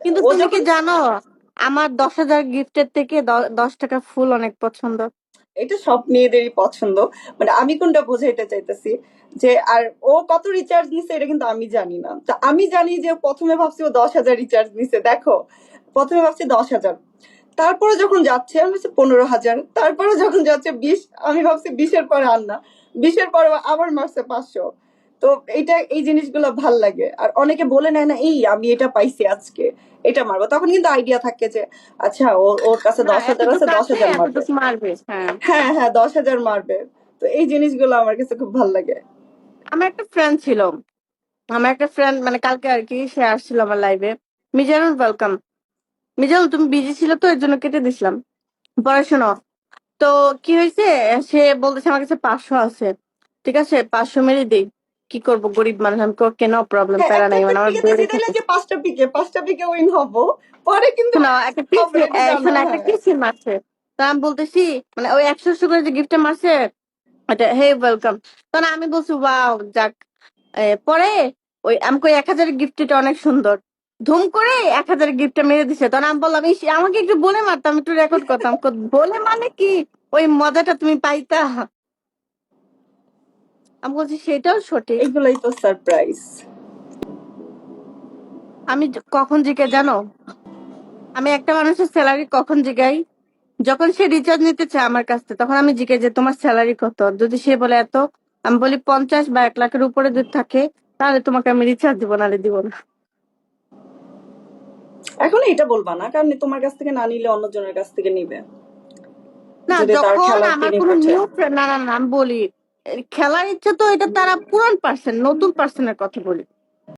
কিন্তু ও তুমি কি যখন জানো আমার 10,000 গিফটের থেকে 10 টাকা ফুল অনেক পছন্দ। এটা সব মেয়েদেরই পছন্দ। মানে আমি কোনটা বোঝাইতে চাইতেছি যে, আর ও কত রিচার্জ নিছে এটা কিন্তু আমি জানি না। তা আমি জানি যে প্রথমে ভাবছি ও 10,000 রিচার্জ নিছে, দেখো প্রথমে ভাবছি 10,000, তারপরে যখন যাচ্ছে আমি ভাবছি 15,000, তারপরে যখন যাচ্ছে 20, আমি ভাবছি 20-এর পরে আর না, 20-এর পরে আবার মারছে 500। তো এইটা, এই জিনিসগুলো ভাল লাগে। আর অনেকে বলে নেয় না, এই আমি এটা পাইছি আজকে, এটা মারবো, তখন কিন্তু আইডিয়া থাকে যে আচ্ছা ওর কাছে না 10,000 আছে, এতটুকু দশ আছে হাজার মারবে। এতটুকু মারবে, হ্যাঁ। হ্যাঁ হ্যাঁ, 10,000 মারবে। তো এই জিনিসগুলো আমার কাছে খুব ভাল লাগে। আমার একটা ফ্রেন্ড ছিল, আমার একটা ফ্রেন্ড মানে কালকে আর কি সে আসছিল আমার লাইভে। মিজানুল ওয়েলকাম। মিজানুল তুমি বিজি ছিল তো এর জন্য কেটে দিছিলাম। পড়াশোনা তো কি হয়েছে, সে বলতেছে আমার কাছে 500 আছে, ঠিক আছে 500 মেরে দিই, কি করব গরিব মানুষ। আমি কেন প্রবলেম, হ্যাঁ, প্যারা একটা নাই, একটা মানে আমার পিকেতে বেড়ে জিতাইলে থাকে। যে 5টা পিকে উইন হবো, পরে কিন্তু শোনো একটা পিস, হবে এটা জানো? শোনো একটা হ্যাঁ, কিসির মারছে। তো আমি বলতেছি মানে ওই 100 করে যে গিফটে মারছে এটা হে ওয়েলকাম। তখন আমি বলছি ওয়াও যাক। পরে ওই আমাকে 1,000 গিফটটা অনেক সুন্দর, ধুম করে 1,000 গিফটটা মেরে দিছে। তখন আমি বললাম ইস আমাকে একটু বলে মারতাম, একটু রেকর্ড করতাম। বলে মানে কি, ওই মজাটা তুমি পাইতা। আমি বলছি সেটাও সঠিক। এইগুলাই তো সারপ্রাইজ। আমি কখন জিজ্ঞে জানো, আমি একটা মানুষের স্যালারি কখন জিগাই, যখন সে রিচার্জ নিতে চায় আমার কাছ থেকে, তখন আমি জিজ্ঞেস যে তোমার স্যালারি কত, যদি সে বলে এত, আমি বলি 50 বা 1 লাখের উপরে যদি থাকে তাহলে তোমাকে আমি রিচার্জ দিব, নাহলে দিব না। এখন এটা বলবা না, কারণ তোমার কাছ থেকে না নিলে অন্যজনের কাছ থেকে নিবে, না যদি তার যখন খেলা আমার কিনে কোনো পড়ছে। নিউ ফ্রেন্ড, না না না আমি বলি খেলার ইচ্ছা তো এটা তারা পুরান পার্সন, নতুন পার্সনের কথা বলি।